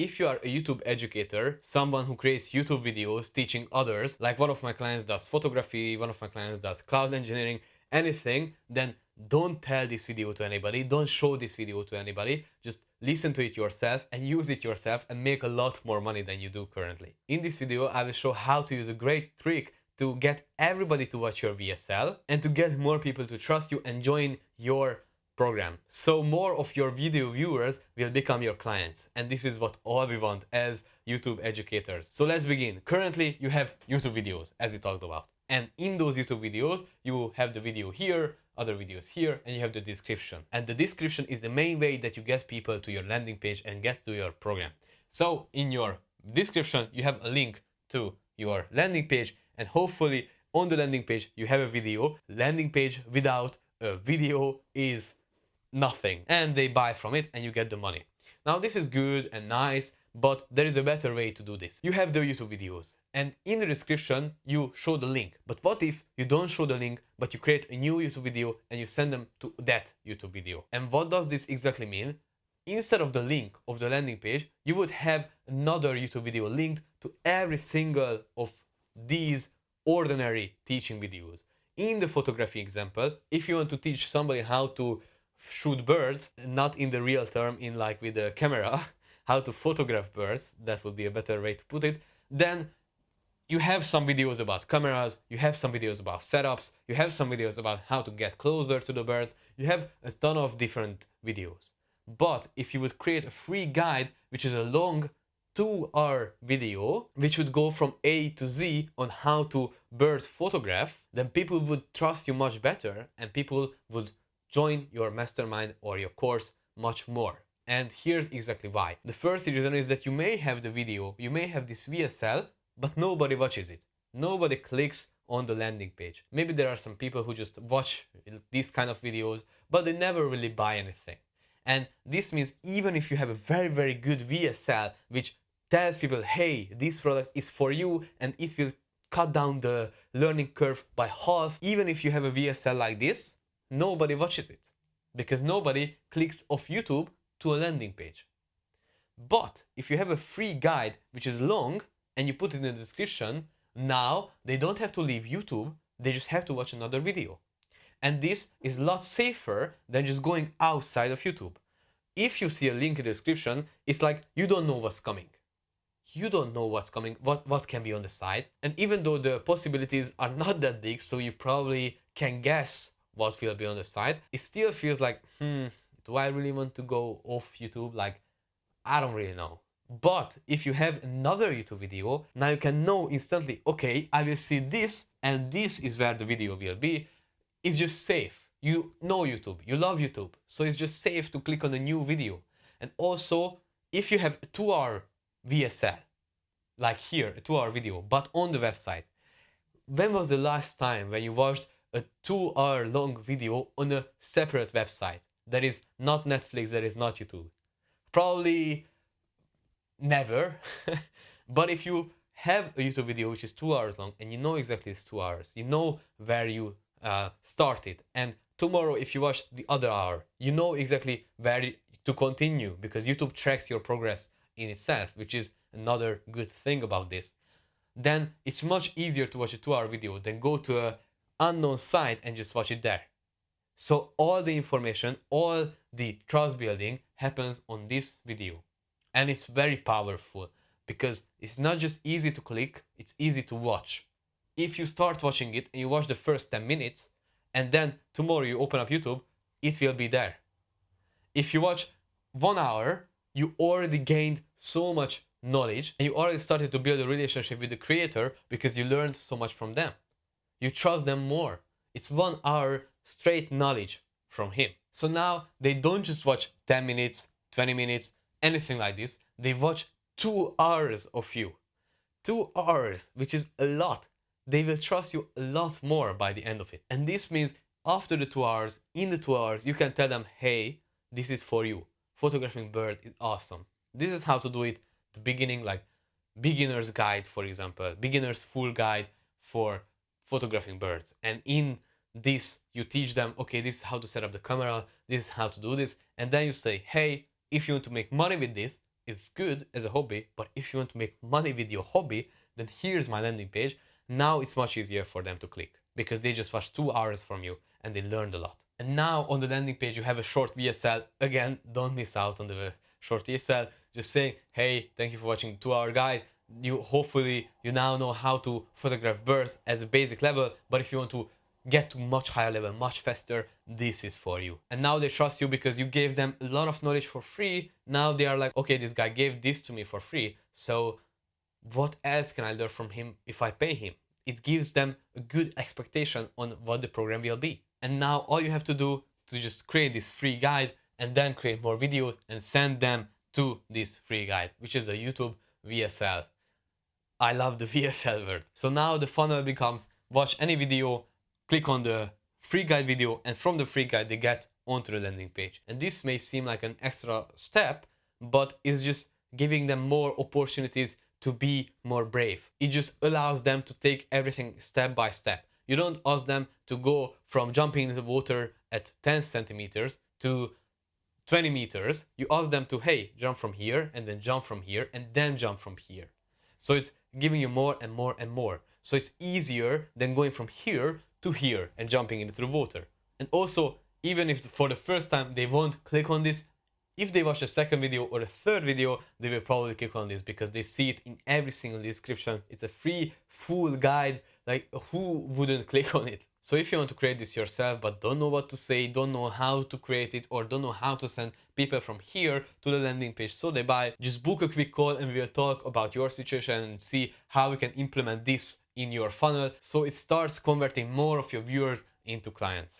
if you are a YouTube educator, someone who creates YouTube videos teaching others, like one of my clients does photography, one of my clients does cloud engineering, anything, then don't tell this video to anybody, don't show this video to anybody, just listen to it yourself and use it yourself and make a lot more money than you do currently. In this video, I will show how to use a great trick to get everybody to watch your VSL and to get more people to trust you and join your program. So more of your video viewers will become your clients. And this is what all we want as YouTube educators. So let's begin. Currently, you have YouTube videos, as we talked about. And in those YouTube videos, you have the video here, other videos here, and you have the description. And the description is the main way that you get people to your landing page and get to your program. So in your description, you have a link to your landing page, and hopefully on the landing page, you have a video. Landing page without a video is nothing, and they buy from it and you get the money. Now this is good and nice, but there is a better way to do this. You have the YouTube videos and in the description you show the link. But what if you don't show the link, but you create a new YouTube video and you send them to that YouTube video? And what does this exactly mean? Instead of the link of the landing page, you would have another YouTube video linked to every single of these ordinary teaching videos. In the photography example, if you want to teach somebody how to shoot birds, not in the real term, in like with a camera, how to photograph birds, that would be a better way to put it, then you have some videos about cameras, you have some videos about setups, you have some videos about how to get closer to the birds, you have a ton of different videos. But if you would create a free guide, which is a long 2-hour video, which would go from A to Z on how to bird photograph, then people would trust you much better and people would join your mastermind or your course much more. And here's exactly why. The first reason is that you may have the video, you may have this VSL, but nobody watches it. Nobody clicks on the landing page. Maybe there are some people who just watch these kind of videos, but they never really buy anything. And this means even if you have a very, very good VSL, which tells people, hey, this product is for you and it will cut down the learning curve by half, even if you have a VSL like this, nobody watches it because nobody clicks off YouTube to a landing page. But if you have a free guide which is long and you put it in the description, now they don't have to leave YouTube, they just have to watch another video. And this is a lot safer than just going outside of YouTube. If you see a link in the description, it's like you don't know what's coming. You don't know what's coming, what can be on the side. And even though the possibilities are not that big, so you probably can guess what will be on the side, it still feels like, do I really want to go off YouTube? Like, I don't really know. But if you have another YouTube video, now you can know instantly, okay, I will see this and this is where the video will be. It's just safe. You know YouTube, you love YouTube, so it's just safe to click on a new video. And also, if you have a 2-hour VSL, like here, a 2-hour video, but on the website, when was the last time when you watched a 2-hour long video on a separate website that is not Netflix, that is not YouTube? Probably never. But if you have a YouTube video which is 2 hours long and you know exactly it's 2 hours, you know where you started, and tomorrow if you watch the other hour, you know exactly where to continue because YouTube tracks your progress in itself, which is another good thing about this. Then it's much easier to watch a 2-hour video than go to an unknown site and just watch it there. So all the information, all the trust building happens on this video. And it's very powerful because it's not just easy to click, it's easy to watch. If you start watching it and you watch the first 10 minutes and then tomorrow you open up YouTube, it will be there. If you watch 1 hour, you already gained so much knowledge and you already started to build a relationship with the creator because you learned so much from them. You trust them more. It's 1 hour straight knowledge from him. So now they don't just watch 10 minutes, 20 minutes, anything like this. They watch 2 hours of you. 2 hours, which is a lot. They will trust you a lot more by the end of it. And this means after the 2 hours, in the 2 hours, you can tell them, hey, this is for you. Photographing bird is awesome. This is how to do it. The beginning, like beginner's guide, for example, beginner's full guide for photographing birds. And in this, you teach them, okay, this is how to set up the camera, this is how to do this. And then you say, hey, if you want to make money with this, is good as a hobby, but if you want to make money with your hobby, then here's my landing page. Now it's much easier for them to click because they just watched 2 hours from you and they learned a lot. And now on the landing page, you have a short VSL. Again, don't miss out on the short VSL. Just saying, hey, thank you for watching the 2 hour guide. Hopefully you now know how to photograph birds as a basic level, but if you want to get to much higher level much faster, this is for you. And now they trust you because you gave them a lot of knowledge for free. Now they are like, okay, this guy gave this to me for free, so what else can I learn from him if I pay him? It gives them a good expectation on what the program will be. And now all you have to do to just create this free guide and then create more videos and send them to this free guide, which is a YouTube VSL. I love the VSL word. So now the funnel becomes watch any video, click on the free guide video, and from the free guide they get onto the landing page. And this may seem like an extra step, but it's just giving them more opportunities to be more brave. It just allows them to take everything step by step. You don't ask them to go from jumping into the water at 10 centimeters to 20 meters. You ask them to, hey, jump from here and then jump from here and then jump from here. So it's giving you more and more and more. So it's easier than going from here to here and jumping into the water. And also, even if for the first time they won't click on this, if they watch the second video or the third video, they will probably click on this because they see it in every single description. It's a free, full guide. Like, who wouldn't click on it? So if you want to create this yourself but don't know what to say, don't know how to create it, or don't know how to send people from here to the landing page so they buy, just book a quick call and we will talk about your situation and see how we can implement this in your funnel so it starts converting more of your viewers into clients.